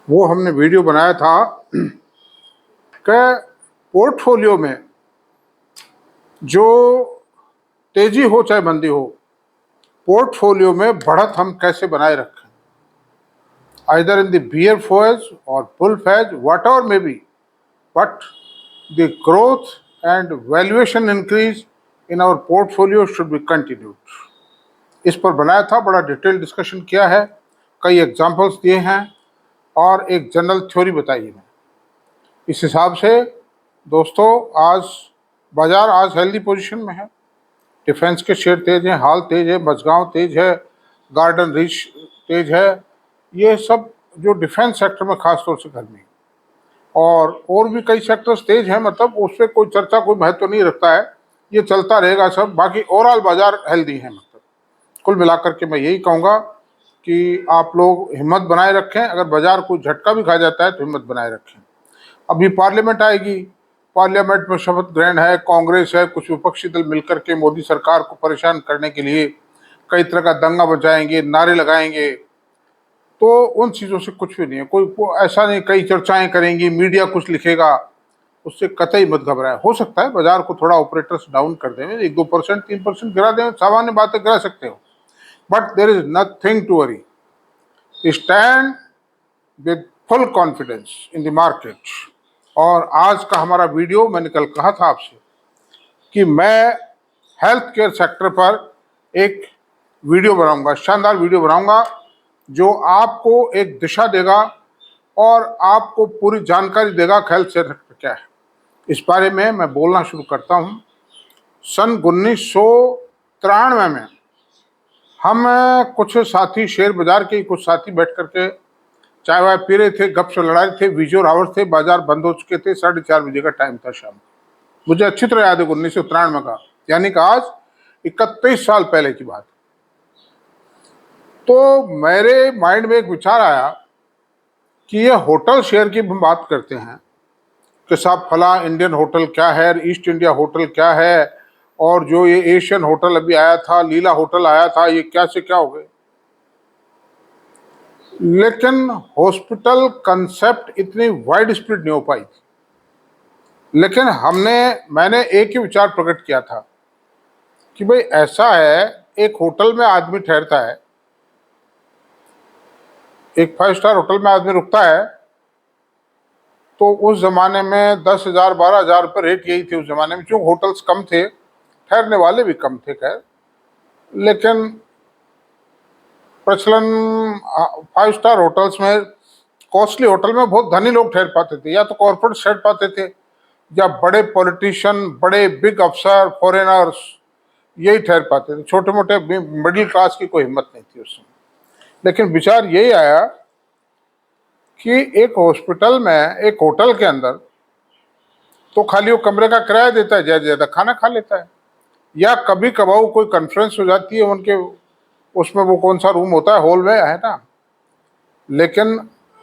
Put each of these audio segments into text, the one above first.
वो हमने वीडियो बनाया था कि पोर्टफोलियो में जो तेजी हो चाहे मंदी हो, पोर्टफोलियो में बढ़त हम कैसे बनाए रखें, either in the bear phase और bull phase, whatever may be, but the growth and valuation increase in our portfolio should be continued. इस पर बनाया था, बड़ा डिटेल डिस्कशन किया है, कई एग्जाम्पल्स दिए हैं और एक जनरल थ्योरी बताई है। इस हिसाब से दोस्तों आज बाजार आज हेल्दी पोजीशन में है। डिफेंस के शेयर तेज हैं, हाल तेज है, मझगांव तेज है, गार्डन रीच तेज है। ये सब जो डिफेंस सेक्टर में खास तौर से गर्मी, और भी कई सेक्टर्स तेज हैं, मतलब उस पर कोई चर्चा कोई महत्व नहीं रखता है, ये चलता रहेगा सब। बाकी ओवरऑल बाजार हेल्दी है। मतलब कुल मिलाकर के मैं यही कहूँगा कि आप लोग हिम्मत बनाए रखें। अगर बाजार को झटका भी खा जाता है तो हिम्मत बनाए रखें। अभी पार्लियामेंट आएगी, पार्लियामेंट में शपथ ग्रहण है, कांग्रेस है, कुछ विपक्षी दल मिलकर के मोदी सरकार को परेशान करने के लिए कई तरह का दंगा बजाएंगे, नारे लगाएंगे। तो उन चीज़ों से कुछ भी नहीं है, कोई ऐसा नहीं, कई चर्चाएं करेंगी, मीडिया कुछ लिखेगा, उससे कतई मत घबराएं। हो सकता है बाजार को थोड़ा ऑपरेटर्स डाउन कर दें, 1-2%, 3% गिरा दें, सामान्य बात है, गिरा सकते हो, but there is nothing to worry. Stand with full confidence in the market. और आज का हमारा वीडियो, मैंने कल कहा था आपसे कि मैं हेल्थ केयर सेक्टर पर एक वीडियो बनाऊंगा, शानदार वीडियो बनाऊंगा, जो आपको एक दिशा देगा और आपको पूरी जानकारी देगा कि हेल्थ सेक्टर क्या है। इस बारे में मैं बोलना शुरू करता हूँ। सन 1993 में हम कुछ साथी, शेयर बाजार के कुछ साथी बैठ करके चाय वाय पी रहे थे, गप से लड़ा रहे थे, विजोर आवर्स थे, बाजार बंद हो चुके थे, 4:30 बजे का टाइम था शाम। मुझे अच्छी तरह याद है 1993 का, यानी कि आज 31 साल पहले की बात। तो मेरे माइंड में एक विचार आया कि ये होटल शेयर की हम बात करते हैं कि साहब फला इंडियन होटल क्या है, ईस्ट इंडिया होटल क्या है, और जो ये एशियन होटल अभी आया था, लीला होटल आया था, ये क्या से क्या हो गए। लेकिन हॉस्पिटल कंसेप्ट इतनी वाइड स्प्रेड नहीं हो पाई थी। लेकिन मैंने एक ही विचार प्रकट किया था कि भाई ऐसा है, एक होटल में आदमी ठहरता है, एक 5 स्टार होटल में आदमी रुकता है, तो उस जमाने में 10,000 12,000 रुपये रेट यही थे उस जमाने में, क्योंकि होटल्स कम थे, ठहरने वाले भी कम थे खैर। लेकिन प्रचलन 5 स्टार होटल्स में, कॉस्टली होटल में बहुत धनी लोग ठहर पाते थे, या तो कॉर्पोरेट ठहर पाते थे, या बड़े पॉलिटिशियन, बड़े बिग अफसर, फॉरेनर्स, यही ठहर पाते थे। छोटे मोटे मिडिल क्लास की कोई हिम्मत नहीं थी उस समय। लेकिन विचार यही आया कि एक हॉस्पिटल में, एक होटल के अंदर तो खाली वो कमरे का किराया देता है, ज़्यादा ज़्यादा खाना खा लेता है, या कभी कभार कोई कॉन्फ्रेंस हो जाती है उनके, उसमें वो कौन सा रूम होता है, हॉल में है ना। लेकिन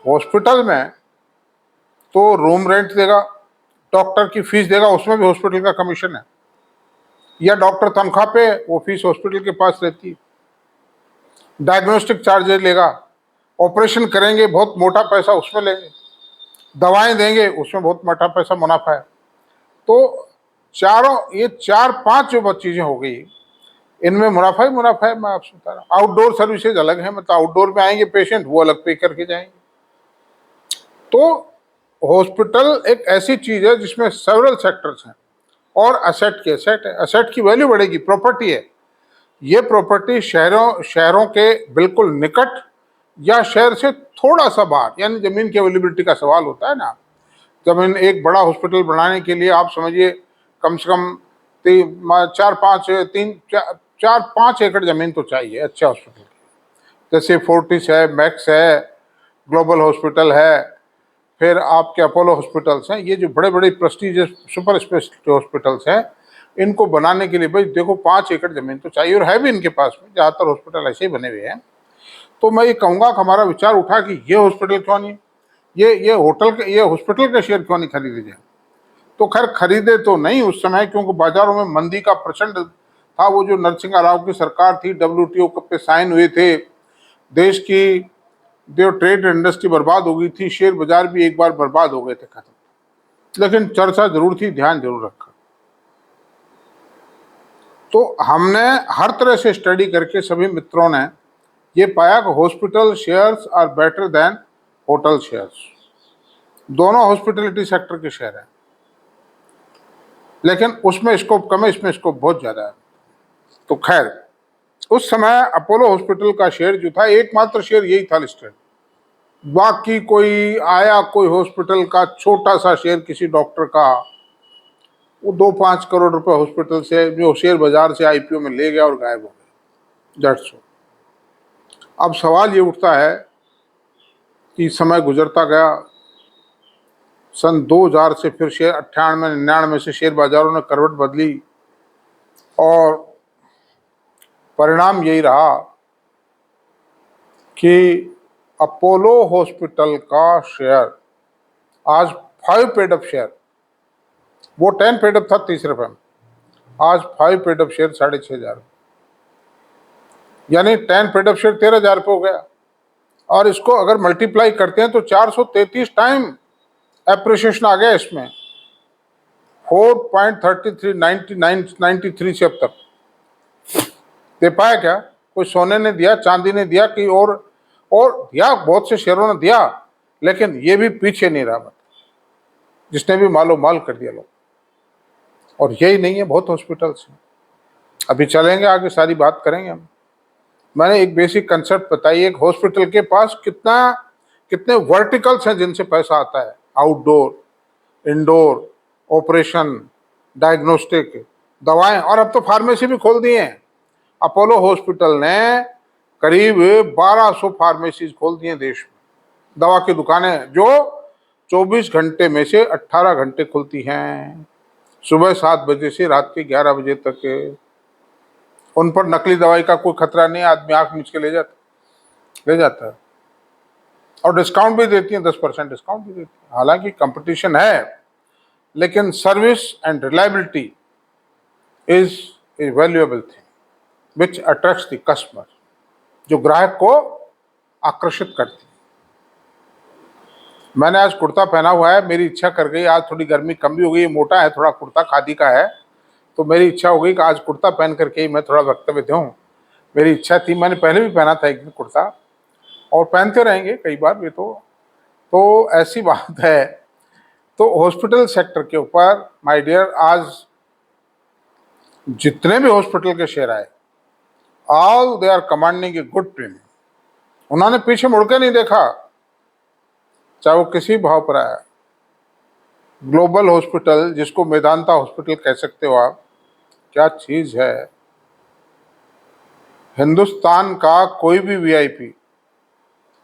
हॉस्पिटल में तो रूम रेंट देगा, डॉक्टर की फीस देगा, उसमें भी हॉस्पिटल का कमीशन है, या डॉक्टर तनख्वाह पे, वो फीस हॉस्पिटल के पास रहती है। डायग्नोस्टिक चार्जेस लेगा, ऑपरेशन करेंगे बहुत मोटा पैसा उसमें लेंगे, दवाएं देंगे उसमें बहुत मोटा पैसा मुनाफा है। तो ये 4-5 जो चीज़ें हो गई, इनमें मुनाफा ही मुनाफा है। मैं आपसे बता रहा हूँ, आउटडोर सर्विसेज अलग है, मतलब आउटडोर में आएंगे पेशेंट, वो अलग पे करके जाएंगे। तो हॉस्पिटल एक ऐसी चीज़ है जिसमें सेवरल सेक्टर्स हैं, और असेट है, असेट की वैल्यू बढ़ेगी, प्रॉपर्टी है। ये प्रॉपर्टी शहरों के बिल्कुल निकट या शहर से थोड़ा सा बाहर, यानी जमीन की अवेलेबिलिटी का सवाल होता है ना। जमीन एक बड़ा हॉस्पिटल बनाने के लिए आप समझिए कम से कम 4-5 एकड़ जमीन तो चाहिए अच्छे हॉस्पिटल की। जैसे फोर्टिस है, मैक्स है, ग्लोबल हॉस्पिटल है, फिर आपके अपोलो हॉस्पिटल्स हैं, ये जो बड़े बड़े प्रेस्टीजियस सुपर स्पेशलिटी हॉस्पिटल्स हैं, इनको बनाने के लिए भाई देखो 5 एकड़ जमीन तो चाहिए, और है भी इनके पास में, ज़्यादातर हॉस्पिटल ऐसे ही बने हुए हैं। तो मैं ये कहूँगा कि हमारा विचार उठा कि ये हॉस्पिटल क्यों नहीं, ये हॉस्पिटल के शेयर क्यों नहीं खरीदे जाए। तो खैर खरीदे तो नहीं उस समय, क्योंकि बाजारों में मंदी का प्रचंड था। वो जो नरसिंह राव की सरकार थी, WTO पे साइन हुए थे, देश की जो ट्रेड इंडस्ट्री बर्बाद हो गई थी, शेयर बाजार भी एक बार बर्बाद हो गए थे, खत्म। लेकिन चर्चा जरूर थी, ध्यान जरूर रखा। तो हमने हर तरह से स्टडी करके सभी मित्रों ने ये पाया कि hospital shares are better than hotel shares. दोनों हॉस्पिटलिटी सेक्टर के शेयर हैं, लेकिन उसमें स्कोप कम है, इसमें स्कोप बहुत ज्यादा है। तो खैर, उस समय अपोलो हॉस्पिटल का शेयर जो था, एकमात्र शेयर यही था लिस्टेड। बाकी कोई आया, कोई हॉस्पिटल का छोटा सा शेयर किसी डॉक्टर का, वो 2-5 करोड़ रुपए हॉस्पिटल से जो शेयर बाजार से आईपीओ में ले गया और गायब हो गया। That's all. अब सवाल ये उठता है कि समय गुजरता गया, सन 2000 से फिर शेयर 98-99 से शेयर बाजारों ने करवट बदली और परिणाम यही रहा कि अपोलो हॉस्पिटल का शेयर आज 5 पेड अप शेयर, वो 10 पेड अप था 30 रुपए में, आज 5 पेड अप शेयर 6,500, यानी 10 पेड अप शेयर 13,000 रुपये हो गया। और इसको अगर मल्टीप्लाई करते हैं तो 433 टाइम एप्रिसिएशन आ गया इसमें, 4.33 से अब तक। दे पाया क्या? कोई सोने ने दिया, चांदी ने दिया, कि और दिया, बहुत से शेयरों ने दिया, लेकिन ये भी पीछे नहीं रहा, जिसने भी मालो माल कर दिया लोग। और यही नहीं है, बहुत हॉस्पिटल्स हैं। अभी चलेंगे आगे, सारी बात करेंगे हम। मैंने एक बेसिक कंसेप्ट बताई, एक हॉस्पिटल के पास कितने वर्टिकल्स हैं जिनसे पैसा आता है, आउटडोर, इंडोर, ऑपरेशन, डायग्नोस्टिक, दवाएं, और अब तो फार्मेसी भी खोल दिए हैं। अपोलो हॉस्पिटल ने करीब 1200 फार्मेसीज खोल दिए देश में, दवा की दुकानें जो 24 घंटे में से 18 घंटे खुलती हैं, सुबह 7 बजे से रात के 11 बजे तक। उन पर नकली दवाई का कोई खतरा नहीं, आदमी आंख मीच के ले जाता है। और डिस्काउंट भी देती हैं, 10% डिस्काउंट भी देती है। हालांकि कंपटीशन है, लेकिन service and reliability is a valuable thing which attracts the customer, जो ग्राहक को आकर्षित करती है। मैंने आज कुर्ता पहना हुआ है, मेरी इच्छा कर गई, आज थोड़ी गर्मी कम भी हो गई, मोटा है थोड़ा कुर्ता, खादी का है, तो मेरी इच्छा हो गई कि आज कुर्ता पहन करके ही मैं थोड़ा वक्तव्य दूं। मेरी इच्छा थी, मैंने पहले भी पहना था एक दिन कुर्ता, और पहनते रहेंगे कई बार भी। तो ऐसी बात है। तो हॉस्पिटल सेक्टर के ऊपर माय डियर, आज जितने भी हॉस्पिटल के शेयर आए, all they are commanding a good premium. उन्होंने पीछे मुड़ के नहीं देखा, चाहे वो किसी भाव पर आया। ग्लोबल हॉस्पिटल, जिसको मेदांता हॉस्पिटल कह सकते हो आप, क्या चीज है। हिंदुस्तान का कोई भी वीआईपी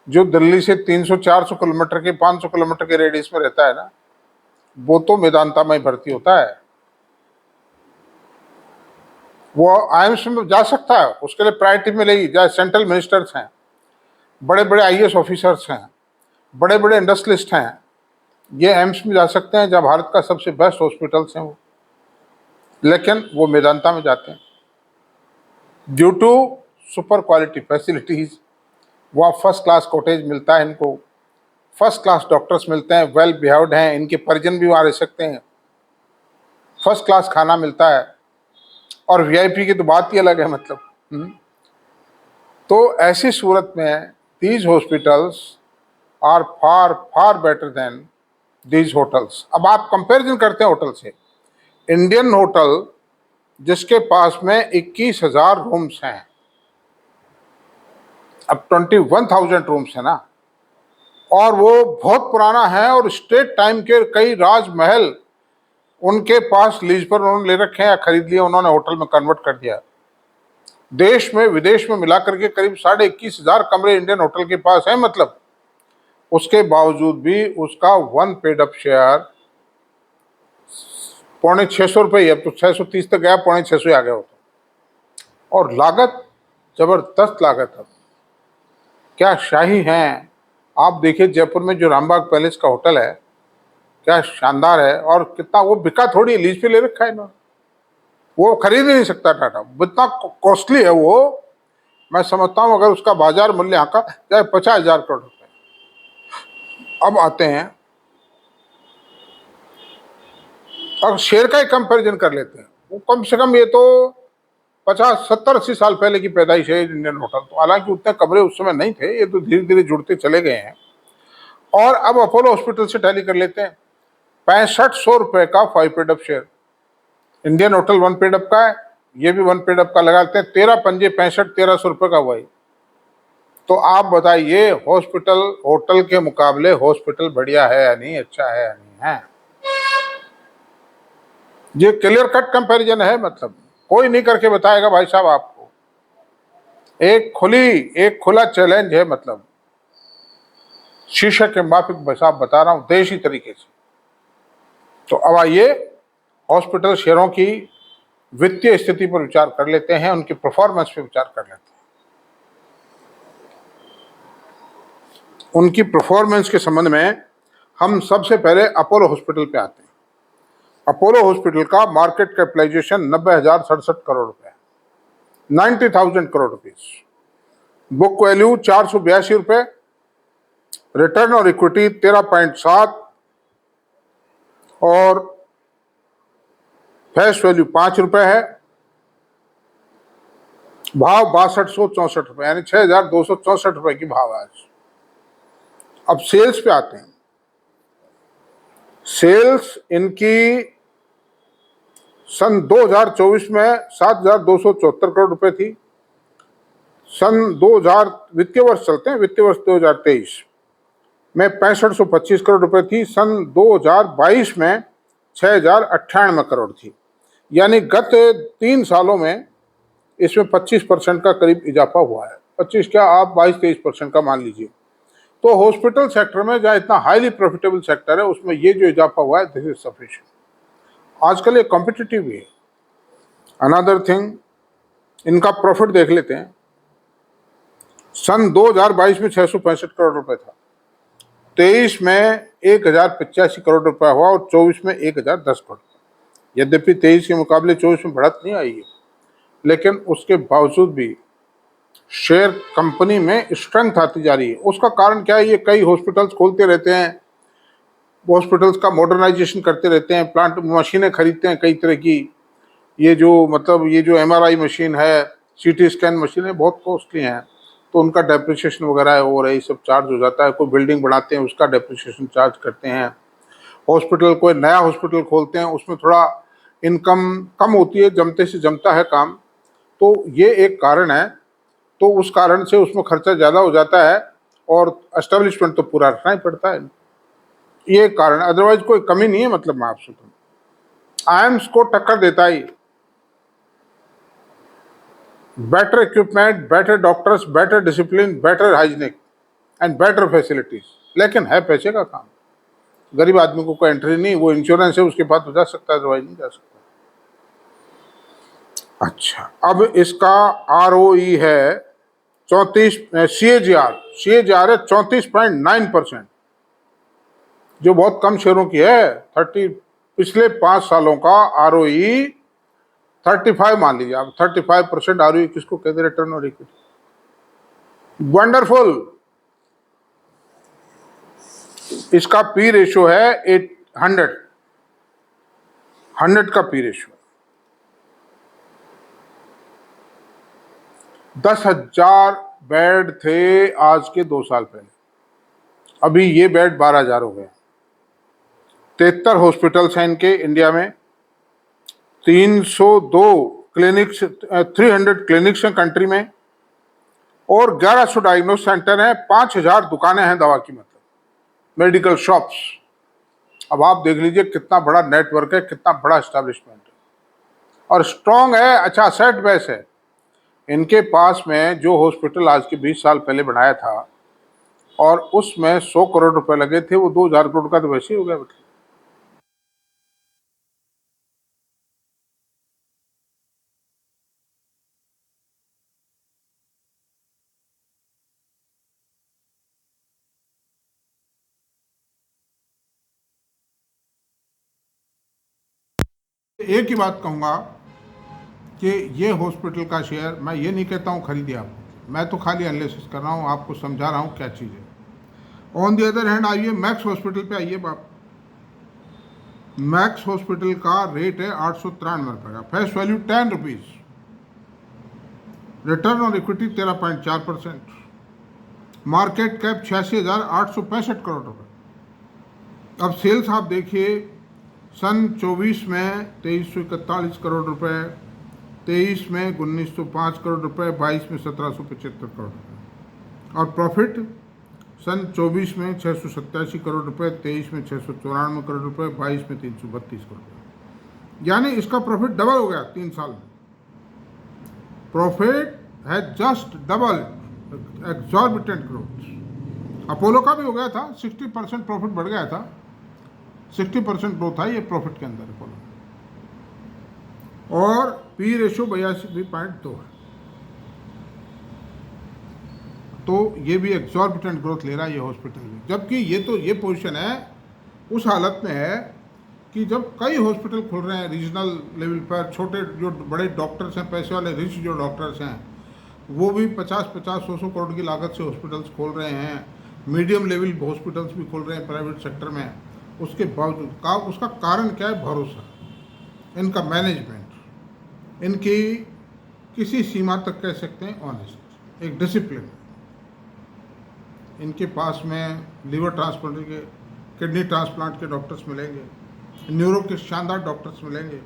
जो दिल्ली से 300-400 किलोमीटर के, 500 किलोमीटर के रेडियस में रहता है ना, वो तो मेदांता में भर्ती होता है। वो आईएमस में जा सकता है, उसके लिए प्रायोरिटी मिलेगी। जहाँ सेंट्रल मिनिस्टर्स हैं, बड़े बड़े आईएएस ऑफिसर्स हैं, बड़े बड़े इंडस्ट्रियलिस्ट हैं, ये एम्स में जा सकते हैं, जहाँ भारत का सबसे बेस्ट हॉस्पिटल्स हैं वो, लेकिन वो मेदांता में जाते हैं due to super quality facilities. वहाँ फर्स्ट क्लास कॉटेज मिलता है इनको, फर्स्ट क्लास डॉक्टर्स मिलते हैं, वेल बिहेव्ड हैं, इनके परिजन भी वहाँ रह सकते हैं, फर्स्ट क्लास खाना मिलता है, और वीआईपी की तो बात ही अलग है मतलब। तो ऐसी सूरत में these hospitals are far far better than these hotels. अब आप कंपैरिजन करते हैं होटल से। इंडियन होटल जिसके पास में 21,000 रूम्स हैं, अब 21,000 रूम्स है ना, और वो बहुत पुराना है, और स्टेट टाइम के कई राजमहल उनके पास लीज पर उन्होंने ले रखे हैं या खरीद लिए, उन्होंने होटल में कन्वर्ट कर दिया। देश में विदेश में मिलाकर के करीब 21,500 कमरे इंडियन होटल के पास है। मतलब उसके बावजूद भी उसका 1 पेड अप शेयर 650 रुपये, अब तो 630 तक गया, 650 आ गया हो। और लागत जबरदस्त लागत है, क्या शाही हैं। आप देखिए जयपुर में जो रामबाग पैलेस का होटल है, क्या शानदार है, और कितना वो बिका थोड़ी, लीज पे ले रखा है इन्होंने, वो खरीद ही नहीं सकता टाटा, इतना कॉस्टली है वो। मैं समझता हूँ अगर उसका बाजार मूल्य यहाँ का चाहे 50,000 करोड़ अब आते हैं, अब शेयर का ही कंपैरिजन कर लेते हैं। वो कम से कम ये तो 50, 70, 80 साल पहले की पैदाइश है इंडियन होटल। तो हालांकि उतने कमरे उस समय नहीं थे, ये तो धीरे धीरे जुड़ते चले गए हैं। और अब अपोलो हॉस्पिटल से टैली कर लेते हैं। 6500 रुपए का 5 paid up share, Indian hotel 1 paid up का है, ये भी 1 पेड अप का लगाते हैं। 13 पंजे 65, 1300 रुपए का हुआ ही। तो आप बताइए, हॉस्पिटल होटल के मुकाबले हॉस्पिटल बढ़िया है या नहीं, अच्छा है या नहीं है? ये क्लियर कट कंपैरिजन है। मतलब कोई नहीं करके बताएगा भाई साहब आपको। एक खुला चैलेंज है, मतलब शीशे के माफिक साहब बता रहा हूं, देशी तरीके से। तो अब आइए हॉस्पिटल शेयरों की वित्तीय स्थिति पर विचार कर लेते हैं, उनकी परफॉर्मेंस पर विचार कर लेते हैं। उनकी परफॉर्मेंस के संबंध में हम सबसे पहले अपोलो हॉस्पिटल पे आते हैं। अपोलो हॉस्पिटल का मार्केट कैपिटलाइजेशन 90,067 करोड़ रुपए, 90,000 करोड़ रुपीज। बुक वैल्यू 482 रुपए, रिटर्न और इक्विटी 13.7 और फेस वैल्यू 5 रुपए है। भाव 6264 रुपए, यानी 6,264 रुपए की भाव है आज। अब सेल्स पे आते हैं। सेल्स इनकी सन 2024 में 7,274 करोड़ रुपए थी। सन 2000 वित्तीय वर्ष चलते हैं, वित्तीय वर्ष 2023 में 6525 करोड़ रुपए थी। सन 2022 में 6,098 करोड़ थी। यानी गत 3 सालों में इसमें 25% का करीब इजाफा हुआ है। 25 क्या, आप 22-23% का मान लीजिए। तो हॉस्पिटल सेक्टर में जहाँ इतना हाईली प्रॉफिटेबल सेक्टर है, उसमें ये जो इजाफा हुआ है, दिस इज सफिशिएंट। आजकल ये कॉम्पिटिटिव भी है। अनदर थिंग, इनका प्रॉफिट देख लेते हैं। सन 2022 में 665 करोड़ रुपए था, 23 में 1,085 करोड़ रुपया हुआ और 24 में 1,010 करोड़। यद्यपि 23 के मुकाबले 24 में बढ़त नहीं आई है, लेकिन उसके बावजूद भी शेयर कंपनी में स्ट्रेंथ आती जा रही है। उसका कारण क्या है? ये कई हॉस्पिटल्स खोलते रहते हैं, हॉस्पिटल्स का मॉडर्नाइजेशन करते रहते हैं, प्लांट मशीनें खरीदते हैं कई तरह की। ये जो MRI मशीन है, CT स्कैन मशीनें बहुत कॉस्टली हैं, तो उनका डेप्रिसिएशन वगैरह और ये सब चार्ज हो जाता है। कोई बिल्डिंग बनाते हैं, उसका डेप्रिसिएशन चार्ज करते हैं। हॉस्पिटल, कोई नया हॉस्पिटल खोलते हैं, उसमें थोड़ा इनकम कम होती है, जमते से जमता है काम। तो ये एक कारण है। तो उस कारण से उसमें खर्चा ज़्यादा हो जाता है और एस्टेब्लिशमेंट तो पूरा रखना ही पड़ता है। ये कारण, अदरवाइज कोई कमी नहीं है। मतलब मैं आपसे आईएम्स को टक्कर देता ही। Better equipment, better doctors, better discipline, better hygienic and better facilities. लेकिन है पैसे का काम। गरीब आदमी को कोई एंट्री नहीं, वो इंश्योरेंस है उसके पास तो जा सकता है, अदरवाइज नहीं जा सकता। अच्छा, अब इसका ROE है 34, CAGR है 34.9%, जो बहुत कम शेयरों की है। 30 पिछले 5 सालों का ROE 35 मान लीजिए आप। 35% ROE किसको कहते हैं? रिटर्न और इक्विटी। वंडरफुल। इसका P रेशियो है 100 का P रेशियो। 10,000 बेड थे आज के 2 साल पहले, अभी ये बेड 12,000 हो गए। 73 हॉस्पिटल्स हैं इनके इंडिया में, 302 क्लिनिक्स, 300 क्लिनिक्स हैं कंट्री में, और 1100 डायग्नोस सेंटर हैं। 5,000 दुकानें हैं दवा की, मतलब मेडिकल शॉप्स। अब आप देख लीजिए कितना बड़ा नेटवर्क है, कितना बड़ा एस्टेब्लिशमेंट है, और स्ट्रॉन्ग है। अच्छा, सेट बेस है इनके पास में। जो हॉस्पिटल आज के 20 साल पहले बनाया था और उसमें 100 करोड़ रुपए लगे थे, वो 2,000 करोड़ का तो वैसे ही हो गया। मतलब एक ही बात कहूँगा कि ये हॉस्पिटल का शेयर, मैं ये नहीं कहता हूँ खरीदिए आप, मैं तो खाली एनालिसिस कर रहा हूँ, आपको समझा रहा हूँ क्या चीज़ है। ऑन दी अदर हैंड आइए मैक्स हॉस्पिटल पे आइए बाप। मैक्स हॉस्पिटल का रेट है 893 रुपये का, face value 10 rupees, return on equity 13.4%, market cap 86,865 crore रुपए। अब सेल्स आप देखिए, सन 24 में 2341 करोड़ रुपए, 23 में 1905 करोड़ रुपए, 22 में 1775 करोड़ रुपए। और प्रॉफिट सन 24 में 687 करोड़ रुपए, 23 में 694 करोड़ रुपए, 22 में 332 करोड़ रुपए। यानी इसका प्रॉफिट डबल हो गया 3 साल में। प्रॉफिट है just double, exorbitant growth. Apollo का भी हो गया था, 60% प्रॉफिट बढ़ गया था, 60% ग्रोथ है ये प्रॉफिट के अंदर अपोलो। और पी रेशो 82.2 है, तो ये भी एग्जॉर्बिटेंट ग्रोथ ले रहा है ये हॉस्पिटल भी। जबकि ये पोजीशन है उस हालत में है कि जब कई हॉस्पिटल खुल रहे हैं रीजनल लेवल पर, छोटे जो बड़े डॉक्टर्स हैं, पैसे वाले रिच जो डॉक्टर्स हैं, वो भी 50-50, 100 करोड़ की लागत से हॉस्पिटल्स खोल रहे हैं। मीडियम लेवल हॉस्पिटल्स भी खोल रहे हैं प्राइवेट सेक्टर में। उसके बावजूद उसका कारण क्या है? भरोसा, इनका मैनेजमेंट, इनकी किसी सीमा तक कह सकते हैं ऑनेस्ट, एक डिसिप्लिन। इनके पास में लीवर ट्रांसप्लांट के, किडनी ट्रांसप्लांट के डॉक्टर्स मिलेंगे, न्यूरो के शानदार डॉक्टर्स मिलेंगे,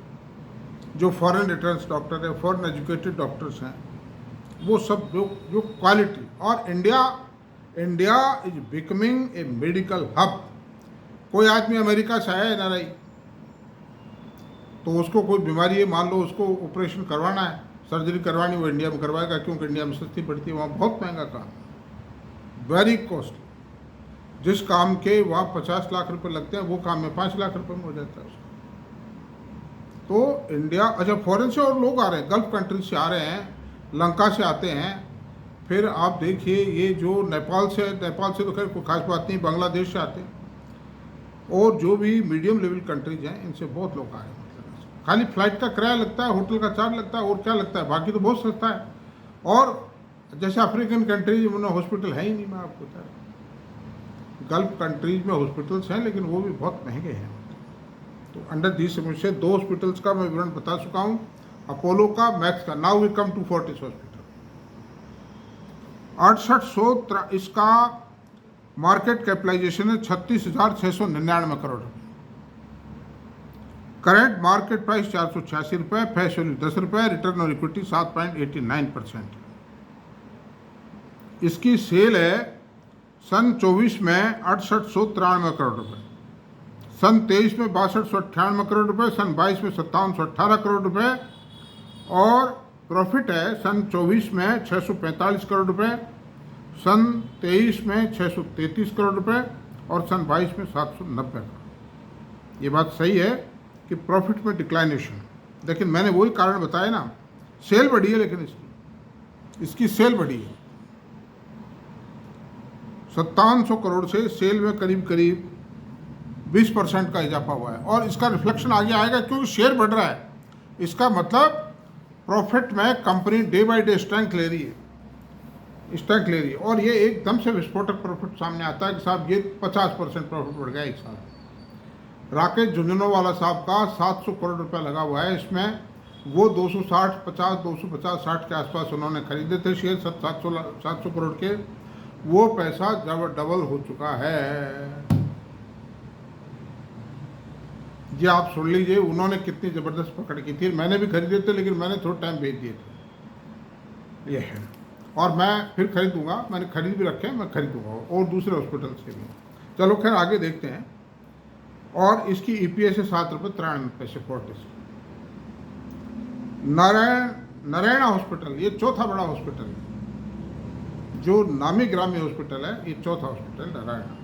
जो फॉरेन रिटर्न्स डॉक्टर है, फॉरेन एजुकेटेड डॉक्टर्स हैं, वो सब जो क्वालिटी। और India is becoming a medical hub. कोई आदमी अमेरिका से आया है ना रही, तो उसको कोई बीमारी है, मान लो उसको ऑपरेशन करवाना है, सर्जरी करवानी, वो इंडिया में करवाएगा, क्योंकि इंडिया में सस्ती पड़ती है, वहाँ बहुत महंगा काम, वेरी कॉस्टली। जिस काम के वहाँ 50 लाख रुपए लगते हैं, वो काम में 5 लाख रुपए में हो जाता है उसका। तो इंडिया, अच्छा फॉरेन से और लोग आ रहे हैं, गल्फ कंट्री से आ रहे हैं, लंका से आते हैं, फिर आप देखिए ये जो नेपाल से तो खैर कोई खास बात नहीं, बांग्लादेश से आते हैं, और जो भी मीडियम लेवल कंट्रीज हैं, इनसे बहुत लोग आए हैं। खाली फ्लाइट का किराया लगता है, होटल का चार्ज लगता है, और क्या लगता है, बाकी तो बहुत सस्ता है। और जैसे अफ्रीकन कंट्रीज में हॉस्पिटल है ही नहीं, मैं आपको बता रहा हूँ। गल्फ कंट्रीज में हॉस्पिटल्स हैं, लेकिन वो भी बहुत महंगे हैं। तो अंडर दिस से 2 हॉस्पिटल्स का मैं विवरण बता चुका हूँ, अपोलो का, मैक्स का। Now we come to Fortis hospital. 6800 इसका मार्केट कैपिटलाइजेशन है 36,699 करोड़ रुपये। करेंट मार्केट प्राइस 486 रुपये, फेस वैल्यू 10 रुपये, रिटर्न ऑन इक्विटी 7.89%। इसकी सेल है सन 24 में 6893 करोड़ रुपये, सन 23 में 6298 करोड़ रुपये, सन 22 में 5718 करोड़ रुपये, और प्रॉफिट है सन 24 में 645 करोड़ रुपये, सन 23 में 633 करोड़ रुपये, और सन 22 में 790 करोड़। ये बात सही है कि प्रॉफिट में डिक्लाइनेशन, लेकिन मैंने वही कारण बताया ना, सेल बढ़ी है, लेकिन इसकी सेल बढ़ी है 5700 करोड़ से सेल में करीब 20% का इजाफा हुआ है। और इसका रिफ्लेक्शन आगे आएगा, क्योंकि शेयर बढ़ रहा है। इसका मतलब प्रॉफिट में company day by day strength ले रही है, और ये एकदम से विस्फोटक प्रॉफिट सामने आता है कि साहब ये 50% प्रॉफिट बढ़ गया एक साल। राकेश झुंझुनवाला साहब का 700 करोड़ रुपया लगा हुआ है इसमें। वो 250 के आसपास उन्होंने खरीदे थे शेयर 700 करोड़ के, वो पैसा जब डबल हो चुका है। ये आप सुन लीजिए उन्होंने कितनी ज़बरदस्त पकड़ की थी। मैंने भी खरीदे थे, लेकिन मैंने थोड़ा टाइम भेज दिए थे। ये है, और मैं फिर खरीदूंगा, मैंने खरीद भी रखे हैं, मैं खरीदूंगा, और दूसरे हॉस्पिटल से भी। चलो खैर आगे देखते हैं। और इसकी ईपीएस है 7.93 फोर्टिस। नारायणा हॉस्पिटल, ये चौथा बड़ा हॉस्पिटल है, जो नामी ग्रामी हॉस्पिटल है, ये चौथा हॉस्पिटल नारायणा।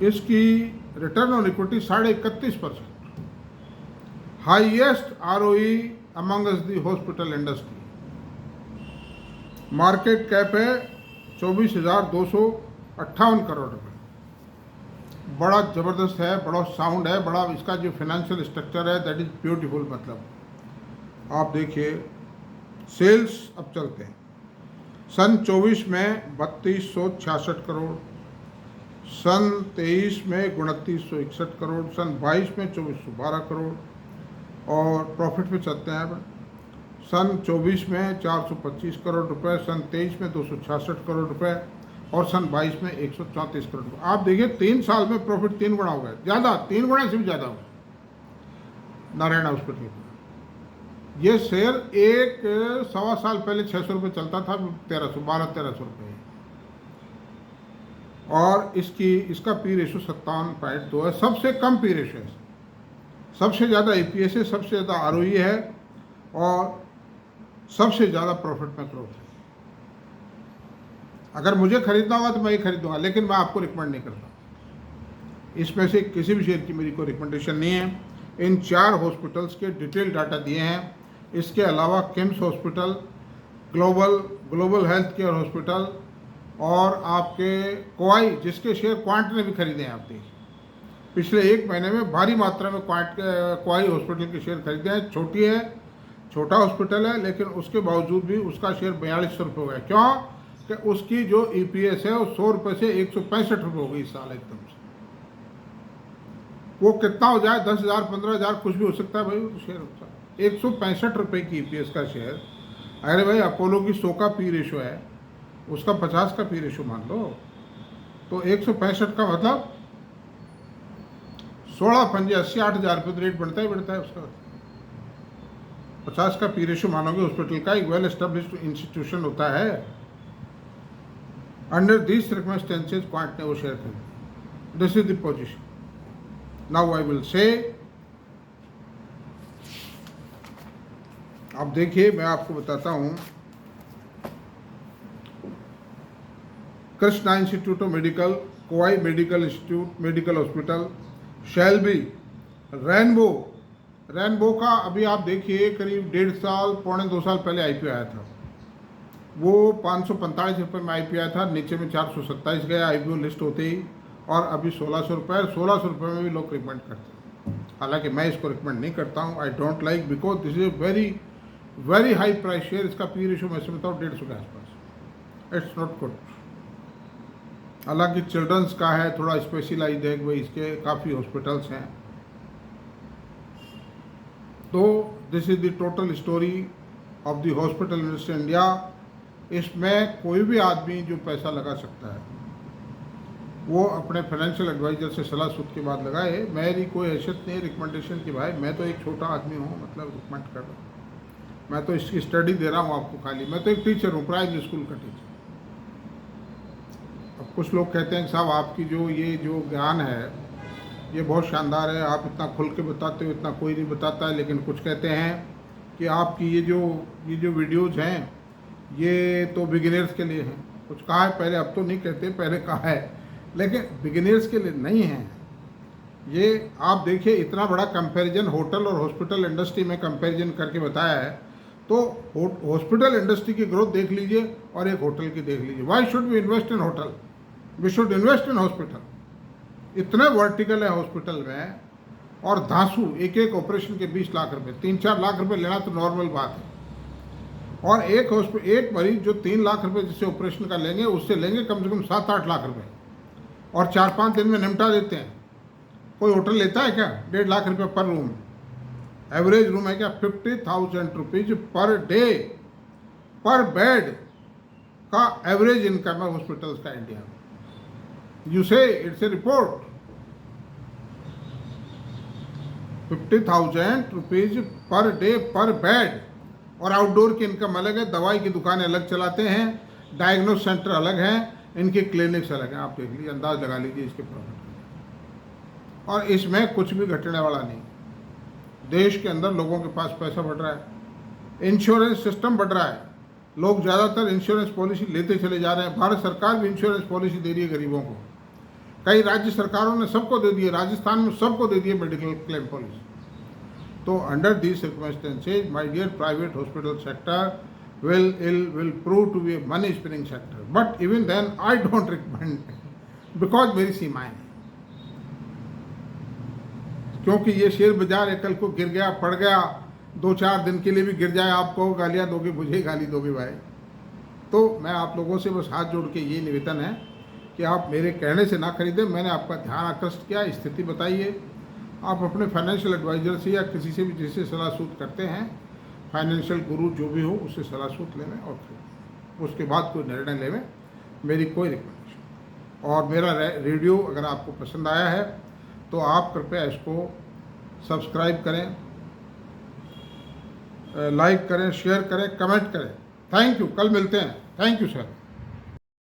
इसकी return on equity 31.5%, highest ROE Among Us the hospital industry. Market cap है 24,258 करोड़ रुपये। बड़ा ज़बरदस्त है, बड़ा साउंड है, बड़ा इसका जो फाइनेंशियल स्ट्रक्चर है दैट इज़ ब्यूटीफुल। मतलब आप देखिए सेल्स, अब चलते हैं। सन 24 में 3266 करोड़, सन 23 में 2961 करोड़, सन 22 में 2412 करोड़, और प्रॉफिट पे चलते हैं अब। सन 24 में 425 करोड़ रुपए, सन 23 में 266 करोड़ रुपए, और सन 22 में 134 करोड़ रुपए। आप देखिए 3 साल में प्रॉफिट 3 गुना हो गया, ज़्यादा 3 गुना से भी ज़्यादा हो गया नारायण हॉस्पिटल का। ये शेयर एक सवा साल पहले 600 रुपये चलता था, 1300 रुपये, और इसका पी रेशो 57.2 है, सबसे कम पी रेशो है, सबसे ज़्यादा ईपीएस है, सबसे ज़्यादा आरओई है, और सबसे ज़्यादा प्रॉफिट में ग्रोथ है। अगर मुझे खरीदना होगा तो मैं ही खरीदूंगा, लेकिन मैं आपको रिकमेंड नहीं करता। इसमें से किसी भी शेयर की मेरी कोई रिकमेंडेशन नहीं है। इन 4 हॉस्पिटल्स के डिटेल डाटा दिए हैं। इसके अलावा KIMS hospital, global health care hospital, और आपके क्वाई, जिसके शेयर क्वांट ने भी खरीदे हैं। आप देखिए पिछले 1 महीने में भारी मात्रा में क्वाई हॉस्पिटल के शेयर खरीदे हैं। छोटा हॉस्पिटल है, लेकिन उसके बावजूद भी उसका शेयर 4200 रुपये हो गया। क्यों? कि उसकी जो ईपीएस है वो 100 रुपये से 165 रुपये हो गई इस साल एकदम से। वो कितना हो जाए, 10,000 15,000 कुछ भी हो सकता है भाई, शेयर होता है 165 रुपये की ईपीएस का शेयर। अरे भाई अपोलो की 100 का पी रेशो है, उसका 50 का पी रेशो मान लो, तो 165 का मतलब 16 पंजे 80 8,000 रुपये तो रेट बढ़ता ही बढ़ता है उसका। 50 का पी रेशो मानोगे, हॉस्पिटल का एक वेल एस्टेब्लिश्ड इंस्टीट्यूशन होता है। अंडर दिस सर्कमस्टेंसेज क्वांट ने वो शेयर खरीदा। This is the position. Now I will say, अब देखिए मैं आपको बताता हूं, Krishna institute of medical, kovai medical institute, medical hospital, Shelby, rainbow का अभी आप देखिए करीब 1.5 साल पौने 2 साल पहले आईपीओ आया था। वो 545 रुपये में आईपीओ आया था, नीचे में 427 गया आईपीओ लिस्ट होते ही, और अभी 1600 रुपये, 1600 रुपये में भी लोग रिकमेंड करते हैं। हालांकि मैं इसको रिकमेंड नहीं करता हूँ, I don't like, because this is very high price share. इसका पी रेशो मैं समझता हूँ 150 के आसपास। It's not good. हालांकि चिल्ड्रंस का है, थोड़ा स्पेशलाइज्ड है, भाई इसके काफ़ी हॉस्पिटल्स हैं। तो this is the total story of the hospital industry India. इसमें कोई भी आदमी जो पैसा लगा सकता है वो अपने फाइनेंशियल एडवाइजर से सलाह सूद के बाद लगाए। मेरी कोई हैसियत नहीं रिकमेंडेशन की भाई, मैं तो एक छोटा आदमी हूँ, मतलब रिकमेंड कर रहा हूँ। मैं तो इसकी स्टडी दे रहा हूँ आपको खाली। मैं तो एक टीचर हूँ, प्राइमरी स्कूल का टीचर। अब कुछ लोग कहते हैं कि साहब आपकी ये जो ज्ञान है ये बहुत शानदार है, आप इतना खुल के बताते हो, इतना कोई नहीं बताता है। लेकिन कुछ कहते हैं कि आपकी ये जो वीडियोज़ हैं ये तो बिगिनर्स के लिए हैं। कुछ कहा है पहले, अब तो नहीं कहते, पहले कहा है, लेकिन बिगिनर्स के लिए नहीं है ये। आप देखिए इतना बड़ा कंपैरिजन होटल और हॉस्पिटल इंडस्ट्री में कंपैरिजन करके बताया है, तो हॉस्पिटल इंडस्ट्री की ग्रोथ देख लीजिए और एक होटल की देख लीजिए। Why should we invest in hotel, we should invest in hospital. इतने वर्टिकल है हॉस्पिटल में, और धांसू एक ऑपरेशन के 20 लाख रुपए, 3-4 लाख रुपए लेना तो नॉर्मल बात है। और एक मरीज जो 3 लाख रुपए जिससे ऑपरेशन का लेंगे, उससे लेंगे कम से कम 7-8 लाख रुपए, और 4-5 दिन में निपटा देते हैं। कोई होटल लेता है क्या 1.5 लाख रुपए पर रूम? एवरेज रूम है क्या 50,000 रुपीज पर डे पर बेड का एवरेज इनकम है हॉस्पिटल्स का इंडिया में। यू से it's a report. 50,000 rupees per day पर बेड, और आउटडोर की इनकम अलग है। दवाई की दुकानें अलग चलाते हैं, डायग्नोस सेंटर अलग हैं, इनके क्लिनिक्स अलग हैं। आप देख लीजिए, अंदाज लगा लीजिए इसके प्रॉफिट। और इसमें कुछ भी घटने वाला नहीं। देश के अंदर लोगों के पास पैसा बढ़ रहा है, इंश्योरेंस सिस्टम बढ़ रहा है, लोग ज़्यादातर इंश्योरेंस पॉलिसी लेते चले जा रहे हैं। भारत सरकार भी इंश्योरेंस पॉलिसी दे रही है गरीबों को। कई राज्य सरकारों ने सबको दे दी है, राजस्थान में सबको दे दी है मेडिकल क्लेम पॉलिसी। तो under these circumstances my dear, private hospital sector will prove to be a money spinning sector, but even then I don't recommend, because मेरी सीमाएं हैं। क्योंकि ये शेयर बाजार है, कल को गिर गया, पड़ गया, 2-4 दिन के लिए भी गिर जाए, आपको गालियां दोगे, मुझे गाली दोगे भाई। तो मैं आप लोगों से बस हाथ जोड़ के ये निवेदन है कि आप मेरे कहने से ना खरीदें। मैंने आपका ध्यान आकृष्ट किया, स्थिति बताइए। आप अपने फाइनेंशियल एडवाइज़र से या किसी से भी जिससे सलाह सूत्र करते हैं, फाइनेंशियल गुरु जो भी हो, उससे सलाह सूत्र लें और फिर उसके बाद कोई निर्णय लें। मेरी कोई रिकमेंडेशन। और मेरा रेडियो अगर आपको पसंद आया है तो आप कृपया इसको सब्सक्राइब करें, लाइक करें, शेयर करें, कमेंट करें। Thank you. कल मिलते हैं। Thank you sir.